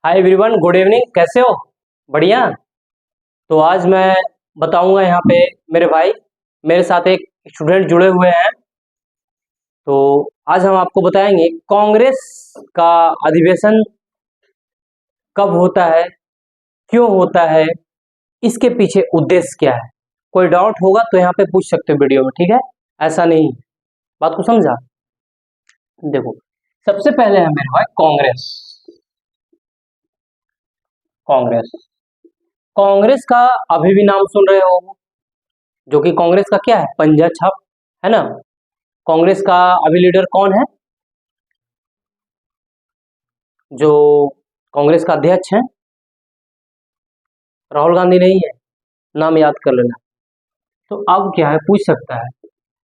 Hi everyone, good evening. कैसे हो? बढ़िया। तो आज मैं बताऊंगा यहाँ पे मेरे भाई, मेरे साथ एक स्टूडेंट जुड़े हुए हैं। तो आज हम आपको बताएंगे कांग्रेस का अधिवेशन कब होता है, क्यों होता है, इसके पीछे उद्देश्य क्या है। कोई डाउट होगा तो यहाँ पे पूछ सकते हो वीडियो में, ठीक है? ऐसा नहीं, बात को समझा? देखो, सबसे पहले है मेरे भाई कांग्रेस। कांग्रेस कांग्रेस का अभी भी नाम सुन रहे हो, जो कि कांग्रेस का क्या है, पंजा छप है ना। कांग्रेस का अभी लीडर कौन है? जो कांग्रेस का अध्यक्ष है, राहुल गांधी नहीं है, नाम याद कर लेना। तो अब क्या है, पूछ सकता है।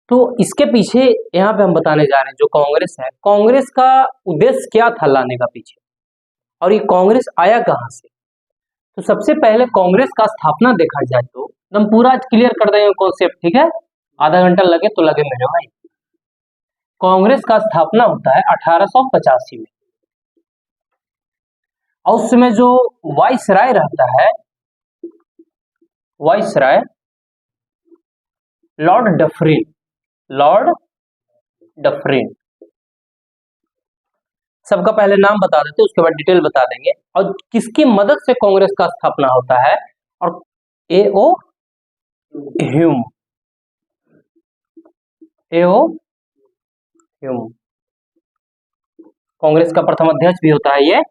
तो इसके पीछे यहाँ पे हम बताने जा रहे हैं, जो कांग्रेस है, कांग्रेस का उद्देश्य क्या था लाने का पीछे, और ये कांग्रेस आया कहाँ से। तो सबसे पहले कांग्रेस का स्थापना देखा जाए तो एकदम पूरा क्लियर कर देंगे कॉन्सेप्ट, ठीक है? आधा घंटा लगे तो लगे मेरे भाई। कांग्रेस का स्थापना होता है 1885 में, और उस समय जो वाइसराय रहता है, viceroy Lord Dufferin, Lord Dufferin. सबका पहले नाम बता देते, उसके बाद डिटेल बता देंगे, और किसकी मदद से कांग्रेस का स्थापना होता है। और एओ ह्यूम, एओ ह्यूम कांग्रेस का प्रथम अध्यक्ष भी होता है, ये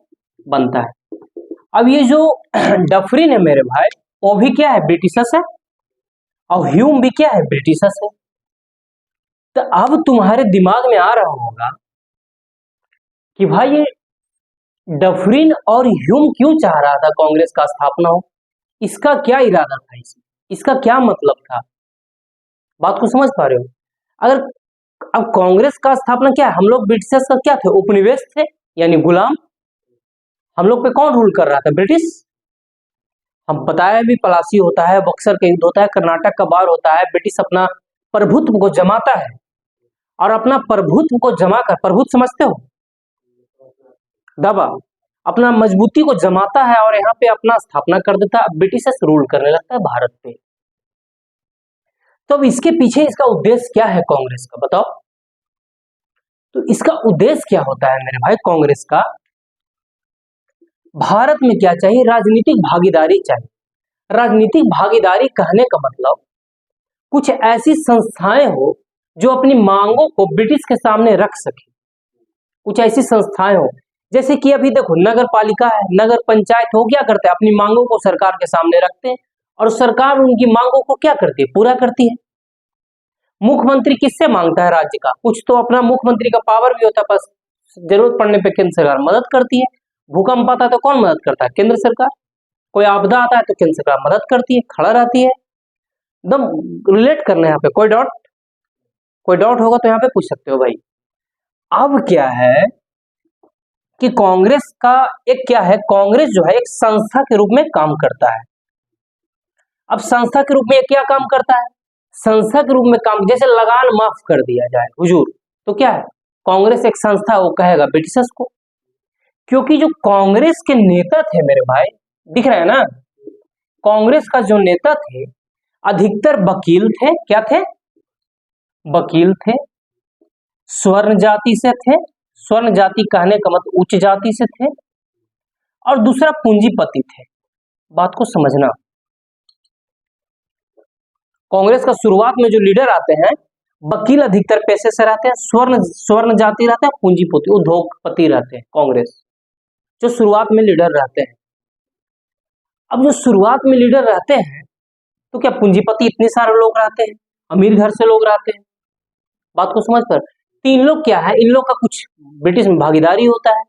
बनता है। अब ये जो डफरिन है मेरे भाई, वो भी क्या है, ब्रिटिशर्स है, और ह्यूम भी क्या है, ब्रिटिशर्स है। तो अब तुम्हारे दिमाग में आ रहा होगा कि भाई ये डफरिन और ह्यूम क्यों चाह रहा था कांग्रेस का स्थापना हो, इसका क्या इरादा था, इसका क्या मतलब था। बात को समझ पा रहे हो? अगर अब कांग्रेस का स्थापना क्या है, हम लोग ब्रिटिशर्स का क्या थे, उपनिवेश थे, यानी गुलाम। हम लोग पे कौन रूल कर रहा था, ब्रिटिश। हम बताया भी, पलासी होता है, बक्सर का युद्ध होता है, कर्नाटक का वार होता है। ब्रिटिश अपना प्रभुत्व को जमाता है, और अपना प्रभुत्व को जमा कर, प्रभुत्व समझते हो, दबा, अपना मजबूती को जमाता है और यहाँ पे अपना स्थापना कर देता है। ब्रिटिशर्स रूल करने लगता है भारत पे। तो अब इसके पीछे इसका उद्देश्य क्या है कांग्रेस का, बताओ। तो इसका उद्देश्य क्या होता है मेरे भाई कांग्रेस का, भारत में क्या चाहिए, राजनीतिक भागीदारी चाहिए। राजनीतिक भागीदारी कहने का मतलब कुछ ऐसी संस्थाएं हो जो अपनी मांगों को ब्रिटिश के सामने रख सके। कुछ ऐसी संस्थाएं हो, जैसे कि अभी देखो नगर पालिका है, नगर पंचायत हो, क्या करते हैं, अपनी मांगों को सरकार के सामने रखते हैं, और सरकार उनकी मांगों को क्या करती है, पूरा करती है। मुख्यमंत्री किससे मांगता है, राज्य का। कुछ तो अपना मुख्यमंत्री का पावर भी होता है, बस जरूरत पड़ने पे केंद्र सरकार मदद करती है। भूकंप आता है तो कौन मदद करता है, केंद्र सरकार। कोई आपदा आता है तो केंद्र सरकार मदद करती है, खड़ा रहती है। एकदम रिलेट करना है यहाँ पे। कोई डाउट होगा तो यहाँ पे पूछ सकते हो भाई। अब क्या है कि कांग्रेस का एक क्या है, कांग्रेस जो है एक संस्था के रूप में काम करता है। अब संस्था के रूप में क्या काम करता है, संस्था के रूप में काम, जैसे लगान माफ कर दिया जाए हुजूर, तो क्या है, कांग्रेस एक संस्था, वो कहेगा ब्रिटिशर्स को। क्योंकि जो कांग्रेस के नेता थे मेरे भाई, दिख रहे हैं ना, कांग्रेस का जो नेता थे अधिकतर वकील थे। क्या थे, वकील थे, स्वर्ण जाति से थे। स्वर्ण जाति कहने का मतलब उच्च जाति से थे, और दूसरा पूंजीपति थे। बात को समझना, कांग्रेस का शुरुआत में जो लीडर आते हैं, वकील अधिकतर पैसे से रहते हैं, स्वर्ण जाति रहते हैं, पूंजीपति उद्योगपति रहते हैं कांग्रेस, जो शुरुआत में लीडर रहते हैं। अब जो शुरुआत में लीडर रहते हैं, तो क्या पूंजीपति इतने सारे लोग रहते हैं, अमीर घर से लोग रहते हैं। बात को समझ कर, तीन लोग क्या है, इन लोग का कुछ ब्रिटिश में भागीदारी होता है।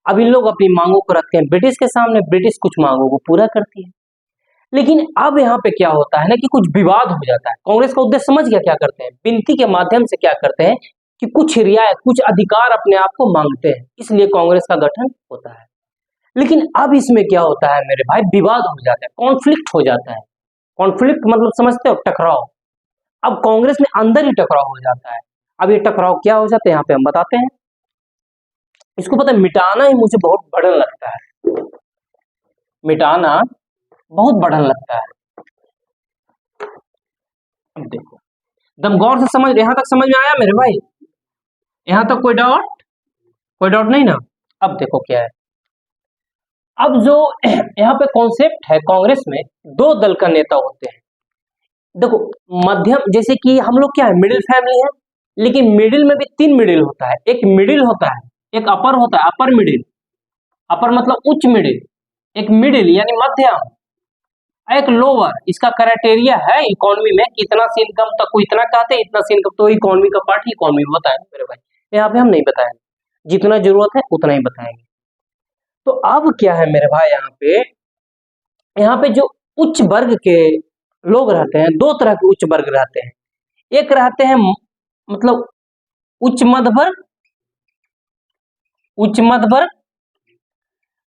अब इन लोग अपनी मांगों को रखते हैं ब्रिटिश के सामने, ब्रिटिश कुछ मांगों को पूरा करती है। लेकिन अब यहाँ पे क्या होता है ना, कि कुछ विवाद हो जाता है। कांग्रेस का उद्देश्य समझ गया, क्या करते हैं, विनती के माध्यम से क्या करते हैं कि कुछ रियायत, कुछ अधिकार अपने आप को मांगते हैं, इसलिए कांग्रेस का गठन होता है। लेकिन अब इसमें क्या होता है मेरे भाई, विवाद हो जाता है, कॉन्फ्लिक्ट हो जाता है। कॉन्फ्लिक्ट मतलब समझते हो, टकराव। अब कांग्रेस में अंदर ही टकराव हो जाता है। अब ये टकराव क्या हो जाता है, यहाँ पे हम बताते हैं। इसको पता है, मिटाना ही मुझे बहुत बर्डन लगता है। मिटाना बहुत बढ़न लगता है। अब देखो, दम गौर से समझ, यहां तक समझ में आया मेरे भाई? यहां तक कोई डाउट नहीं ना? अब देखो क्या है, अब जो यहाँ पे कॉन्सेप्ट है, कांग्रेस में दो दल का नेता होते हैं। देखो मध्यम, जैसे कि हम लोग क्या है, मिडिल फैमिली है, लेकिन मिडिल में भी तीन मिडिल होता है। एक मिडिल होता है, एक अपर होता है, अपर मिडिल, अपर मतलब उच्च मिडिल, एक मिडिल यानी मध्यम, एक लोअर। इसका क्राइटेरिया है इकोनॉमी में कि इतना से इनकम तक को इतना कहते हैं, इतना से इनकम, तो इकोनॉमी का पार्ट इकोनॉमी में बताएंगे मेरे भाई, यहाँ पे हम नहीं बताएंगे, जितना जरूरत है उतना ही बताएंगे। तो अब क्या है मेरे भाई, यहाँ पे जो उच्च वर्ग के लोग रहते हैं, दो तरह के उच्च वर्ग रहते हैं। एक रहते हैं मतलब उच्च मध्य वर्ग, उच्च मध्य वर्ग,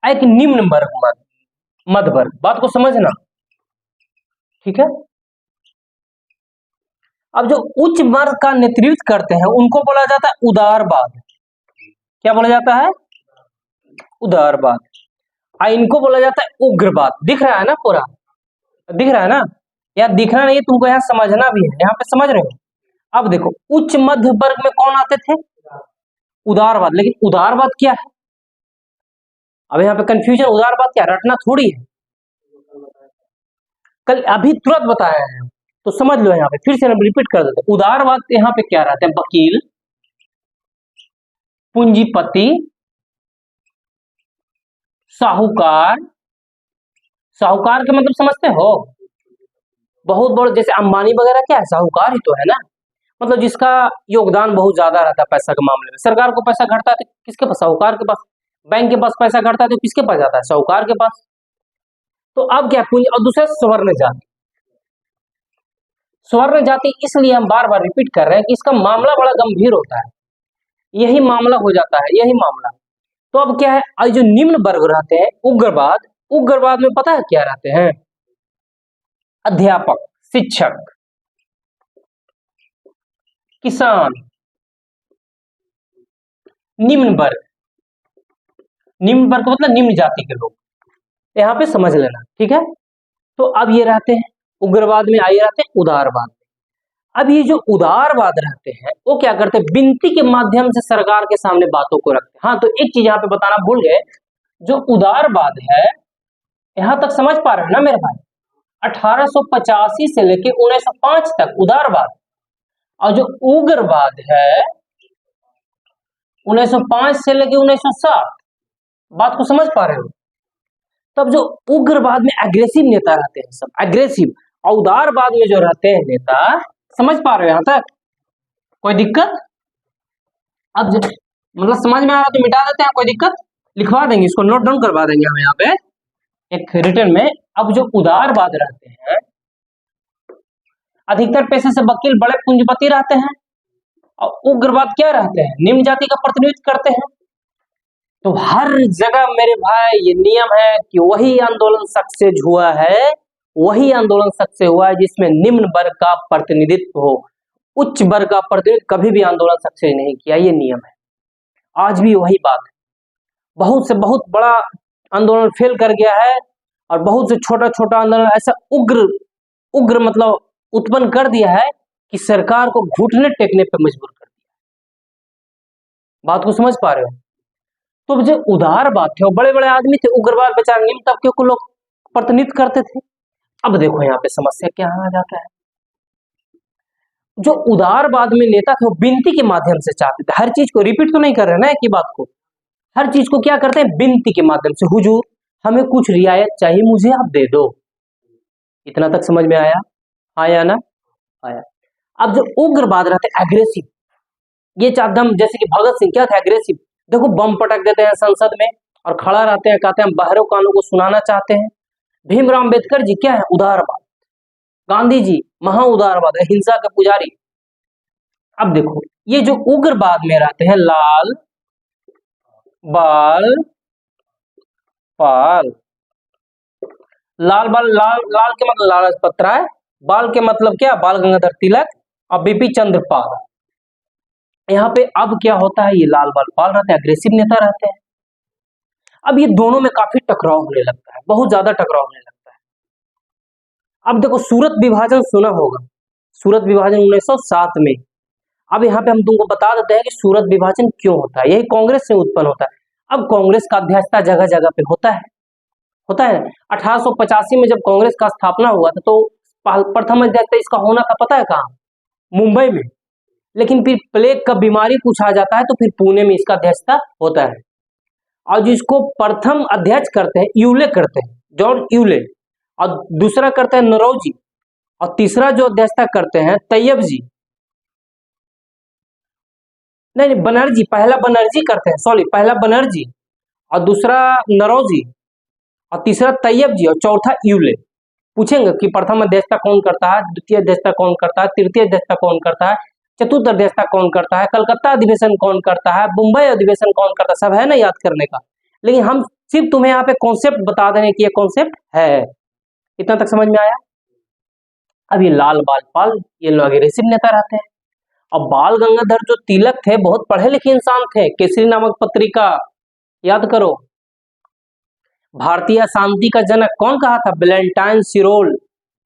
एक निम्न वर्ग, मध्य वर्ग। बात को समझना, ठीक है? अब जो उच्च वर्ग का नेतृत्व करते हैं उनको बोला जाता है उदारवाद। क्या बोला जाता है? उदारवाद। इनको बोला जाता है उग्रवाद। दिख रहा है ना पूरा? दिख रहा है ना? या दिखना नहीं, तुमको यहाँ समझना भी है, यहाँ पे समझ रहे हो? अब देखो, उच्च मध्य वर्ग में कौन आते थे? उदारवाद। लेकिन उदारवाद क्या है? अब यहाँ पे कंफ्यूजन, उदारवाद क्या, रटना थोड़ी है, कल अभी तुरंत बताया है, तो समझ लो। यहाँ पे फिर से हम रिपीट कर देते हैं। उदारवाद यहाँ पे क्या रहते हैं? वकील, पूंजीपति, साहूकार। साहूकार के मतलब समझते हो? बहुत बड़े, जैसे अंबानी वगैरह क्या है, साहूकार ही तो है ना। मतलब जिसका योगदान बहुत ज्यादा रहता है पैसा के मामले में। सरकार को पैसा घटता है तो किसके पास? साहूकार के पास। बैंक के पास पैसा घटता है तो किसके पास जाता है? साहूकार के पास। तो अब क्या पूंजी, और दूसरा स्वर्ण जाति। स्वर्ण जाति इसलिए हम बार बार रिपीट कर रहे हैं कि इसका मामला बड़ा गंभीर होता है, यही मामला हो जाता है, यही मामला। तो अब क्या है, जो निम्न वर्ग रहते हैं, उग्रवाद, उग्रवाद में पता है क्या रहते हैं? अध्यापक, शिक्षक, किसान। निम्न वर्ग, निम्न वर्ग मतलब निम्न जाति के लोग, यहाँ पे समझ लेना, ठीक है? तो अब ये रहते हैं उग्रवाद में, आइए रहते हैं उदारवाद। अब ये जो उदारवाद रहते हैं वो क्या करते हैं? विनती के माध्यम से सरकार के सामने बातों को रखते हैं। हाँ, तो एक चीज यहाँ पे बताना भूल गए, जो उदारवाद है, यहां तक समझ पा रहे हैं ना मेरे भाई? 1885 से लेके 1905 तक उदारवाद, और जो उग्रवाद है 1905 से लेके 1907। बात को समझ पा रहे हो? तब जो उग्रवाद में एग्रेसिव नेता रहते हैं, सब एग्रेसिव, और उदारवाद में जो रहते हैं नेता, समझ पा रहे हो यहां तक? कोई दिक्कत? अब मतलब समझ में आ रहा तो मिटा देते हैं, कोई दिक्कत? लिखवा देंगे, इसको नोट डाउन करवा देंगे हम यहाँ पे एक रिटर्न में। अब जो उदारवाद रहते हैं, अधिकतर पैसे से वकील, बड़े पूंजीपति रहते हैं, और उग्रवाद क्या रहते हैं? निम्न जाति का प्रतिनिधित्व करते हैं। तो हर जगह मेरे भाई ये नियम है कि वही आंदोलन सक्सेस हुआ है, वही आंदोलन सक्सेस हुआ है जिसमें निम्न वर्ग का प्रतिनिधित्व हो। उच्च वर्ग का प्रतिनिधित्व कभी भी आंदोलन सक्सेस नहीं किया, ये नियम है। आज भी वही बात है। बहुत से बहुत बड़ा आंदोलन फेल कर गया है, और बहुत से छोटा छोटा आंदोलन ऐसा उग्र मतलब उत्पन्न कर दिया है कि सरकार को घुटने टेकने पर मजबूर कर दिया। बात को समझ पा रहे हो? तो जो उदारवाद थे वो बड़े बड़े आदमी थे, उग्रवाद बेचारे निम्न तबके को लोग प्रतिनिधित्व करते थे। अब देखो यहाँ पे समस्या क्या आ जाता है, जो उदारवाद में नेता थे वो विनती के माध्यम से चाहते थे हर चीज को। रिपीट तो नहीं कर रहे ना एक ही बात को, हर चीज को क्या करते हैं? विनती के माध्यम से, हुजूर हमें कुछ रियायत चाहिए, मुझे आप दे दो। इतना तक समझ में आया? आया ना? आया। अब जो उग्रवाद रहते हैं एग्रेसिव, ये चाहते, जैसे कि भगत सिंह क्या थे? एग्रेसिव। देखो बम पटक देते हैं संसद में और खड़ा रहते हैं, कहते हैं बहरों कानों को सुनाना चाहते हैं। भीमराव अंबेडकर जी क्या है? उदारवाद। गांधी जी महा उदारवाद, अहिंसा के पुजारी। अब देखो ये जो उग्रवाद में रहते हैं, लाल बाल पाल, लाल बाल, लाल लाल के मतलब लाला लाजपत राय, बाल के मतलब क्या? बाल गंगाधर तिलक और बीपी चंद्र पाल। यहाँ पे अब क्या होता है, ये लाल बाल पाल रहते हैं, अग्रेसिव नेता रहते हैं। अब ये दोनों में काफी टकराव होने लगता है, बहुत ज्यादा टकराव होने लगता है। अब देखो सूरत विभाजन सुना होगा, सूरत विभाजन 1907 में। अब यहाँ पे हम तुमको बता देते हैं कि सूरत विभाजन क्यों होता है, यही कांग्रेस से उत्पन्न होता है। अब कांग्रेस का अध्यक्षता जगह जगह पे होता है। 1885 में जब कांग्रेस का स्थापना हुआ था तो प्रथम अध्यक्ष इसका होना था पता है कहाँ, मुंबई में। लेकिन फिर प्लेग का बीमारी कुछ आ जाता है तो फिर पुणे में इसका अध्यक्षता होता है। और जिसको प्रथम अध्यक्ष करते हैं यूले करते हैं, जॉर्ज यूले, और दूसरा करते हैं नौरोजी, और तीसरा जो अध्यक्षता करते हैं तैयब जी, नहीं बनर्जी, पहला बनर्जी करते हैं, सॉरी पहला बनर्जी और दूसरा नौरोजी और तीसरा तैयब जी और चौथा यूले। पूछेंगे कि प्रथम अध्यक्षता कौन करता है, द्वितीय अध्यक्षता कौन करता है, तृतीय अध्यक्षता कौन करता है, चतुर्थ अध्यक्षता कौन करता है, कलकत्ता अधिवेशन कौन करता है, मुंबई अधिवेशन कौन करता है, सब है ना याद करने का। लेकिन हम सिर्फ तुम्हें यहाँ पे कॉन्सेप्ट बता दें कि ये कॉन्सेप्ट है। इतना तक समझ में आया। अब ये लाल बाल पाल ये लोग अग्रेसिव नेता रहते हैं। अब बाल गंगाधर जो तिलक थे बहुत पढ़े लिखे इंसान थे, केसरी नामक पत्रिका याद करो। भारतीय शांति का जनक कौन कहा था, वैलेंटाइन सिरोल,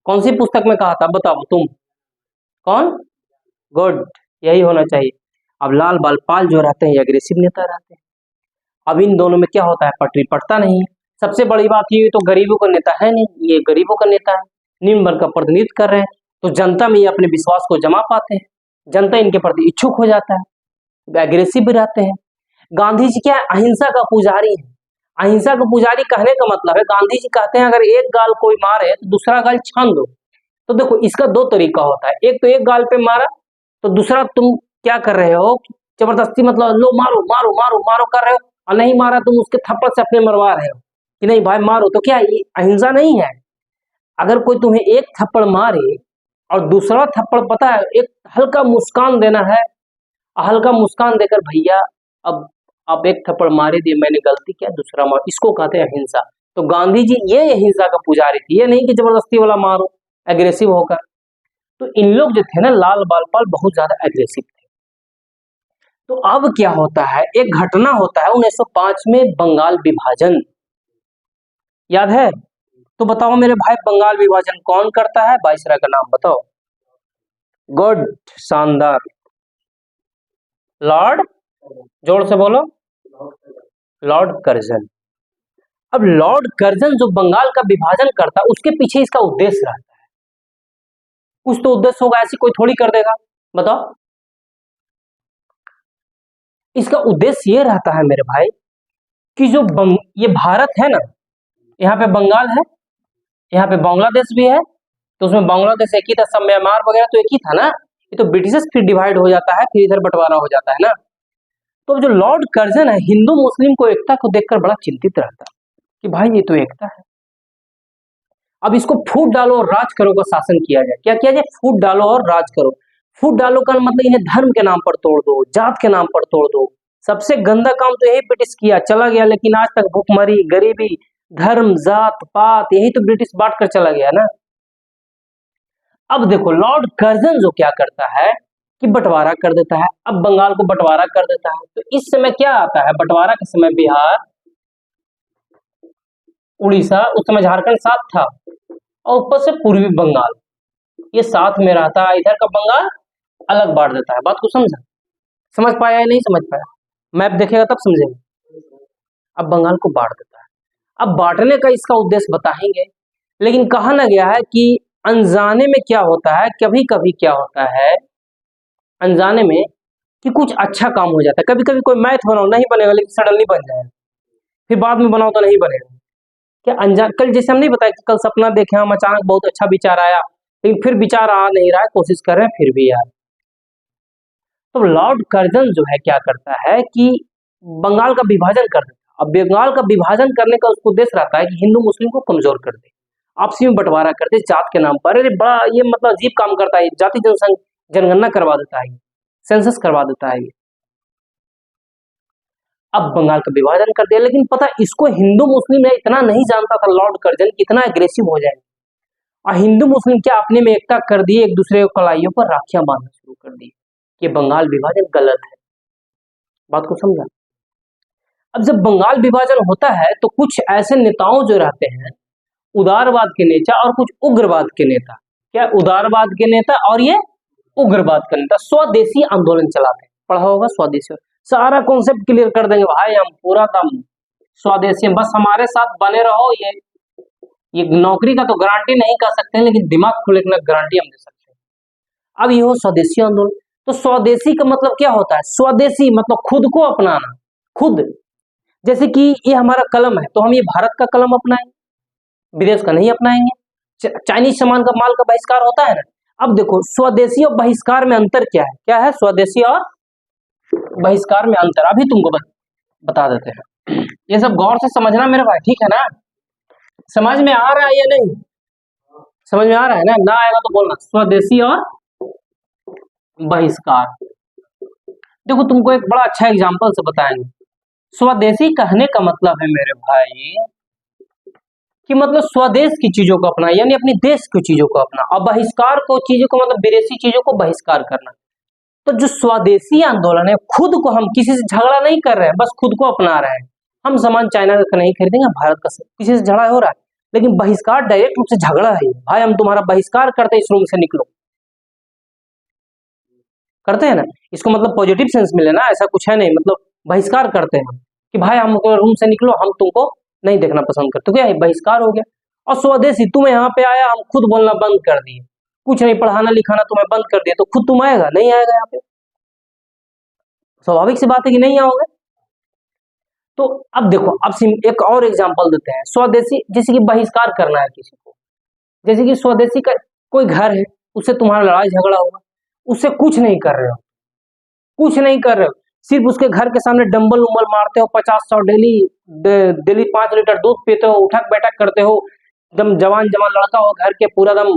कौन सी पुस्तक में कहा था बताओ तुम, कौन, गुड, यही होना चाहिए। अब लाल बाल पाल जो रहते हैं अग्रेसिव नेता रहते हैं। अब इन दोनों में क्या होता है, पटरी पड़ता नहीं है। सबसे बड़ी बात ये तो गरीबों का नेता है नहीं, ये गरीबों का नेता है, निम्न वर्ग का प्रतिनिधित्व कर रहे हैं, तो जनता में ये अपने विश्वास को जमा पाते हैं, जनता इनके प्रति इच्छुक हो जाता है, एग्रेसिव भी रहते हैं। गांधी जी क्या है, अहिंसा का पुजारी है। अहिंसा का पुजारी कहने का मतलब है, गांधी जी कहते हैं अगर एक गाल कोई मारे तो दूसरा गाल छान दो। तो देखो इसका दो तरीका होता है, एक तो एक गाल पे मारा, तो दूसरा तुम क्या कर रहे हो, जबरदस्ती मतलब लो मारो मारो मारो मारो कर रहे हो, और नहीं मारा तुम उसके थप्पड़ से अपने मरवा रहे हो कि नहीं भाई मारो, तो क्या ये अहिंसा नहीं है। अगर कोई तुम्हें एक थप्पड़ मारे और दूसरा थप्पड़ पता है एक हल्का मुस्कान देना है, हल्का मुस्कान देकर भैया अब आप एक थप्पड़ मारे दिए, मैंने गलती किया, दूसरा मार, इसको कहते हैं अहिंसा। तो गांधी जी ये अहिंसा का पुजारी थे, ये नहीं कि जबरदस्ती वाला मारो एग्रेसिव होकर। तो इन लोग जो थे ना लाल बाल पाल बहुत ज्यादा एग्रेसिव थे। तो अब क्या होता है, एक घटना होता है 1905 में बंगाल विभाजन, याद है। तो बताओ मेरे भाई बंगाल विभाजन कौन करता है, वायसराय का नाम बताओ। गुड, शानदार, लॉर्ड, जोर से बोलो, लॉर्ड कर्जन। अब लॉर्ड कर्जन जो बंगाल का विभाजन करता है उसके पीछे इसका उद्देश्य रहता है, कुछ तो उद्देश्य होगा, ऐसी कोई थोड़ी कर देगा, बताओ। इसका उद्देश्य ये रहता है मेरे भाई कि जो ये भारत है ना, यहाँ पे बंगाल है, यहाँ पे बांग्लादेश भी है, तो उसमें बांग्लादेश एक ही था, सब म्यांमार वगैरह तो एक ही था ना, ये तो ब्रिटिश फिर डिवाइड हो जाता है, फिर इधर बंटवारा हो जाता है ना। तो जो लॉर्ड कर्जन है हिंदू मुस्लिम को एकता को देखकर बड़ा चिंतित रहता है कि भाई ये तो एकता है, अब इसको फूट डालो और राज करो का शासन किया जाए। क्या किया जाए, फूट डालो और राज करो। फूट डालो का मतलब इन्हें धर्म के नाम पर तोड़ दो, जात के नाम पर तोड़ दो। सबसे गंदा काम तो यही ब्रिटिश किया, चला गया, लेकिन आज तक भूखमरी, गरीबी, धर्म, जात पात यही तो ब्रिटिश बांट कर चला गया ना। अब देखो लॉर्ड कर्जन जो क्या करता है कि बंटवारा कर देता है, अब बंगाल को बंटवारा कर देता है। तो इस समय क्या आता है, बंटवारा के समय बिहार, उड़ीसा, उस समय झारखंड साथ था, और ऊपर से पूर्वी बंगाल ये साथ में रहता है, इधर का बंगाल अलग बांट देता है। बात को समझा, समझ पाया या नहीं समझ पाया, मैप देखेगा तब समझेंगे। अब बंगाल को बांट देता है, अब बांटने का इसका उद्देश्य बताएंगे, लेकिन कहा ना गया है कि अनजाने में क्या होता है, कभी कभी क्या होता है अनजाने में कि कुछ अच्छा काम हो जाता है। कभी कभी कोई मैथ बनाओ नहीं बनेगा, लेकिन सडनली बन जाएगा, फिर बाद में बनाओ तो नहीं बनेगा। क्या अनजान, कल जैसे हम नहीं बताया कि कल सपना देखे हम, अचानक बहुत अच्छा विचार आया, लेकिन फिर विचार आ नहीं रहा है, कोशिश कर रहे हैं फिर भी यार। तो लॉर्ड कर्जन जो है क्या करता है कि बंगाल का विभाजन कर देता है। अब बंगाल का विभाजन करने का उसको उद्देश्य रहता है कि हिंदू मुस्लिम को कमजोर कर दे, आपसी में बंटवारा कर दे जात के नाम पर। अरे बड़ा ये मतलब अजीब काम करता है, जाति जनगणना करवा देता है, सेंसस करवा देता है। अब बंगाल का विभाजन कर दिया, लेकिन पता इसको हिंदू मुस्लिम इतना नहीं जानता था लॉर्ड कर्जन कितना एग्रेसिव हो जाए, और हिंदू मुस्लिम क्या अपने में एकता कर दिए, एक दूसरे को कलाइयों पर राखियां बांधना शुरू कर दी कि बंगाल विभाजन गलत है। बात को समझा। अब जब बंगाल विभाजन होता है तो कुछ ऐसे नेताओं जो रहते हैं उदारवाद के नेता और कुछ उग्रवाद के नेता, क्या उदारवाद के नेता और ये उग्रवाद का नेता स्वदेशी आंदोलन चलाते हैं। पढ़ा होगा स्वदेशी, सारा कॉन्सेप्ट क्लियर कर देंगे भाई हम पूरा दम स्वदेशी, बस हमारे साथ बने रहो। ये नौकरी का तो गारंटी नहीं कर सकते हैं, लेकिन दिमाग खुले की गारंटी हम दे सकते हैं। अब ये हो स्वदेशी आंदोलन, तो स्वदेशी का मतलब क्या होता है? स्वदेशी मतलब खुद को अपनाना, खुद। जैसे कि ये हमारा कलम है तो हम ये भारत का कलम अपनाएंगे, विदेश का नहीं अपनाएंगे। चाइनीज सामान का माल का बहिष्कार होता है ना। अब देखो स्वदेशी और बहिष्कार में अंतर क्या है? क्या है स्वदेशी और बहिष्कार में अंतर? अभी तुमको बता देते हैं। ये सब गौर से समझना मेरे भाई, ठीक है ना? समझ में आ रहा है या नहीं? समझ में आ रहा है ना? ना आएगा तो बोलना। स्वदेशी और बहिष्कार, देखो तुमको एक बड़ा अच्छा एग्जांपल से बताएंगे। स्वदेशी कहने का मतलब है मेरे भाई कि मतलब स्वदेश की चीजों को अपना, यानी अपनी देश की चीजों को अपना, और बहिष्कार को चीजों को मतलब विदेशी चीजों को बहिष्कार करना। तो जो स्वदेशी आंदोलन है, खुद को, हम किसी से झगड़ा नहीं कर रहे हैं, बस खुद को अपना रहे हैं। हम सामान चाइना का नहीं खरीदेंगे, भारत का किसी से झगड़ा हो रहा है। लेकिन बहिष्कार डायरेक्ट रूप से झगड़ा है, भाई हम तुम्हारा बहिष्कार करते हैं, इस रूम से निकलो, करते हैं ना। इसको मतलब पॉजिटिव सेंस मिले ना, ऐसा कुछ है नहीं, मतलब बहिष्कार करते हैं कि भाई हमको रूम से निकलो, हम तुमको नहीं देखना पसंद करते, तो क्या है? बहिष्कार हो गया। और स्वदेशी, तुम यहाँ पे आया, हम खुद बोलना बंद कर दिए, कुछ नहीं पढ़ाना लिखाना तुम्हें बंद कर दिया, तो खुद तुम आएगा? नहीं आएगा यहाँ पे, स्वाभाविक सी बात है कि नहीं आओगे। तो अब देखो, अब एक और एग्जांपल देते हैं। स्वदेशी, जैसे कि बहिष्कार करना है किसी को, जैसे कि स्वदेशी का कोई घर है, उससे तुम्हारा लड़ाई झगड़ा होगा, उससे कुछ नहीं कर रहे हो, कुछ नहीं कर रहे हो, सिर्फ उसके घर के सामने डंबल उम्बल मारते हो, 50-100 डेली 5 लीटर दूध पीते हो, उठक बैठक करते हो, एकदम जवान लड़का हो घर के, पूरा दम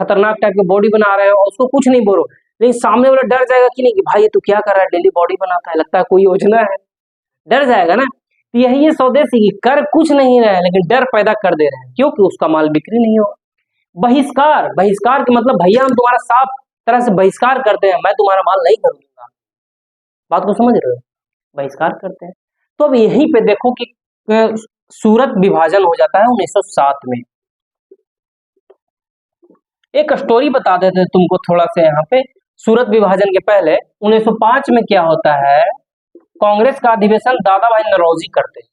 खतरनाक टाइप की बॉडी बना रहे हो, उसको कुछ नहीं बोलो, लेकिन सामने वाला डर जाएगा कि नहीं कि भाई ये तू क्या कर रहा है, डेली बॉडी बनाता है, लगता है कोई योजना है, डर जाएगा ना। तो यही है स्वदेशी की, कर कुछ नहीं रहे हैं लेकिन डर पैदा कर दे रहे हैं, क्योंकि उसका माल बिक्री नहीं हो। बहिष्कार, बहिष्कार के मतलब भैया हम तुम्हारा साफ तरह से बहिष्कार करते हैं, मैं तुम्हारा माल नहीं खरीदूंगा। बात को समझ रहे हो? बहिष्कार करते हैं। तो अब यहीं पे देखो कि सूरत विभाजन हो जाता है 1907 में। एक स्टोरी बता देते हैं तुमको थोड़ा सा यहाँ पे। सूरत विभाजन के पहले 1905 में क्या होता है, कांग्रेस का अधिवेशन दादा भाई नौरोजी करते हैं।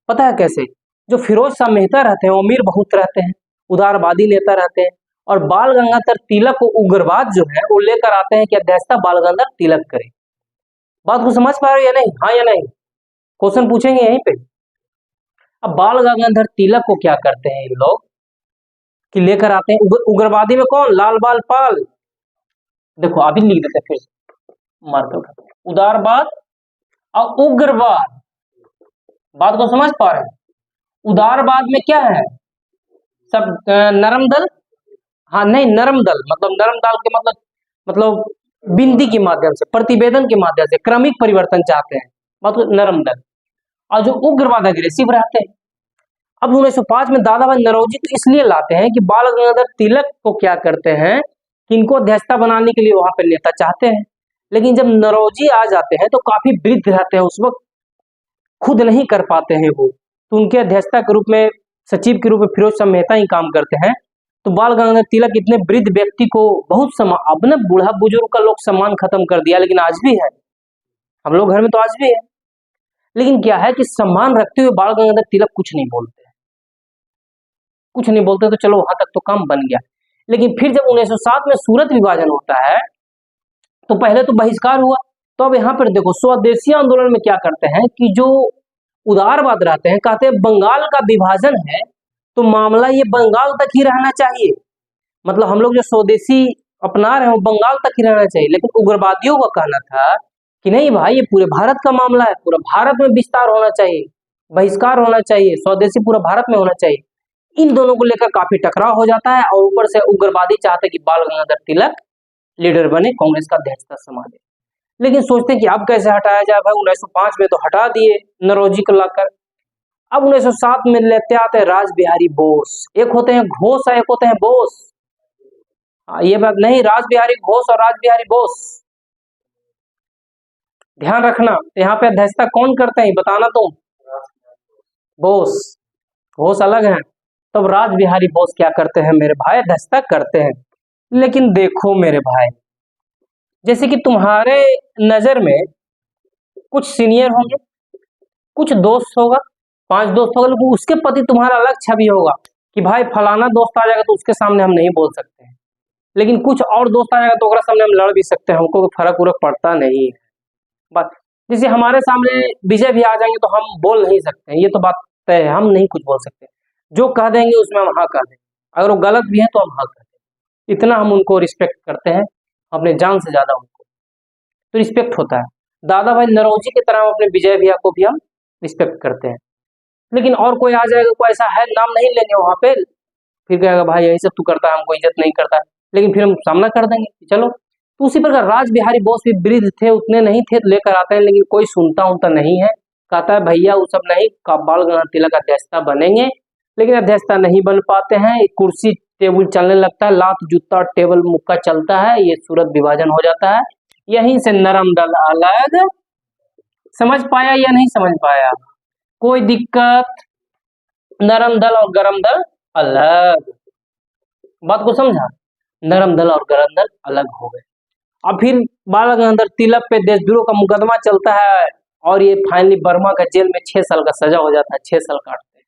पता है कैसे? जो फिरोज शाह मेहता रहते हैं, अमीर बहुत रहते हैं, उदारवादी नेता रहते हैं, और बाल गंगाधर तिलक को उग्रवाद जो है वो लेकर आते हैं कि अध्यक्षता बाल गंगाधर तिलक करे। बात को समझ पा रहे हो या नहीं? हाँ या नहीं? क्वेश्चन पूछेंगे यहीं पे। अब बाल गंगाधर तिलक को क्या करते हैं इन लोग कि लेकर आते हैं उग्रवादी में कौन? लाल बाल पाल। देखो अभी लिख देते फिर मार्कर, उदारवाद और उग्रवाद। बात को समझ पा रहे हैं? उदारवाद में क्या है? सब नरम दल, हाँ नहीं नरम दल, मतलब नरम दल के मतलब बिंदी के माध्यम से, प्रतिवेदन के माध्यम से क्रमिक परिवर्तन चाहते हैं, मतलब नरम दल। और जो उग्रवाद अग्रेसिव रहते हैं। अब 1905 में दादा भाई नौरोजी को इसलिए लाते हैं कि बाल गंगाधर तिलक को क्या करते हैं कि इनको अध्यक्षता बनाने के लिए वहां पर नेता चाहते हैं, लेकिन जब नौरोजी आ जाते हैं तो काफी वृद्ध रहते हैं उस वक्त, खुद नहीं कर पाते हैं वो, तो उनके अध्यक्षता के रूप में, सचिव के रूप में फिरोज शाह मेहता ही काम करते हैं। तो बाल गंगाधर तिलक इतने वृद्ध व्यक्ति को बहुत अब ना बूढ़ा बुजुर्ग का लोग सम्मान खत्म कर दिया, लेकिन आज भी है, हम लोग घर में तो आज भी है, लेकिन क्या है कि सम्मान रखते हुए बाल गंगाधर तिलक कुछ नहीं बोलते, कुछ नहीं बोलते, तो चलो वहां तक तो काम बन गया। लेकिन फिर जब 1907 में सूरत विभाजन होता है तो पहले तो बहिष्कार हुआ, तो अब यहाँ पर देखो स्वदेशी आंदोलन में क्या करते हैं कि जो उदारवाद रहते हैं, कहते हैं बंगाल का विभाजन है तो मामला ये बंगाल तक ही रहना चाहिए, मतलब हम लोग जो स्वदेशी अपना रहे हैं वो बंगाल तक ही रहना चाहिए। लेकिन उग्रवादियों का कहना था कि नहीं भाई ये पूरे भारत का मामला है, पूरा भारत में विस्तार होना चाहिए, बहिष्कार होना चाहिए, स्वदेशी पूरा भारत में होना चाहिए। इन दोनों को लेकर काफी टकराव हो जाता है, और ऊपर से उग्रवादी चाहते कि बाल गंगाधर तिलक लीडर बने, कांग्रेस का अध्यक्षता संभाले। लेकिन सोचते हैं कि अब कैसे हटाया जाए भाई, 1905 में तो हटा दिए नौरोजी को लाकर। अब 1907 में लेते आते हैं राज बिहारी बोस, एक होते हैं घोष और एक होते हैं बोस। ये बात नहीं, राज बिहारी घोष और राज बिहारी बोस, ध्यान रखना। यहाँ पे अध्यक्षता कौन करते हैं बताना तुम, बोस, बोस अलग हैं। तब राज बिहारी बोस क्या करते हैं मेरे भाई, दस्तक करते हैं। लेकिन देखो मेरे भाई, जैसे कि तुम्हारे नजर में कुछ सीनियर होंगे, कुछ दोस्त होगा, 5 दोस्त होगा, लेकिन उसके प्रति तुम्हारा अलग छवि होगा कि भाई फलाना दोस्त आ जाएगा तो उसके सामने हम नहीं बोल सकते हैं, लेकिन कुछ और दोस्त आ जाएगा तो ओकरा सामने हम लड़ भी सकते हैं, हमको कोई फर्क उरक पड़ता नहीं है। बस जैसे हमारे सामने विजय भी आ जाएंगे तो हम बोल नहीं सकते हैं, ये तो बात तय है, हम नहीं कुछ बोल सकते। जो कह देंगे उसमें हम हाँ कह देंगे, अगर वो गलत भी है तो हम हाँ कह देंगे। इतना हम उनको रिस्पेक्ट करते हैं, अपने जान से ज्यादा उनको तो रिस्पेक्ट होता है। दादा भाई नरौजी की तरह हम अपने विजय भैया को भी हम रिस्पेक्ट करते हैं। लेकिन और कोई आ जाएगा, कोई ऐसा है, नाम नहीं लेंगे वहां पे, फिर कहेगा भाई यही सब तू करता है, हमको इज्जत नहीं करता है, लेकिन फिर हम सामना कर देंगे कि चलो। तो उसी प्रकार राज बिहारी बोस भी वृद्ध थे, उतने नहीं थे, तो लेकर आते हैं, लेकिन कोई सुनता उनता नहीं है। कहता है भैया वो सब नहीं, बाल गंगा तिलक अध्यक्षता बनेंगे, लेकिन अध्यक्षता नहीं बन पाते हैं। एक कुर्सी टेबल चलने लगता है, लात जूता टेबल मुक्का चलता है, ये सूरत विभाजन हो जाता है। यहीं से नरम दल अलग। समझ पाया या नहीं समझ पाया? कोई दिक्कत? नरम दल और गरम दल अलग। बात को समझा? नरम दल और गरम दल अलग हो गए। अब फिर बाल गंगाधर तिलक पे देशद्रोह का मुकदमा चलता है और ये फाइनली बर्मा का जेल में 6 साल का सजा हो जाता है, 6 साल काटते हैं।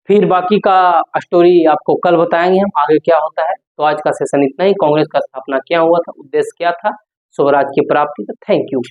फिर बाकी का स्टोरी आपको कल बताएंगे हम, आगे क्या होता है। तो आज का सेशन इतना ही। कांग्रेस का स्थापना क्या हुआ था, उद्देश्य क्या था, स्वराज की प्राप्ति। Thank you.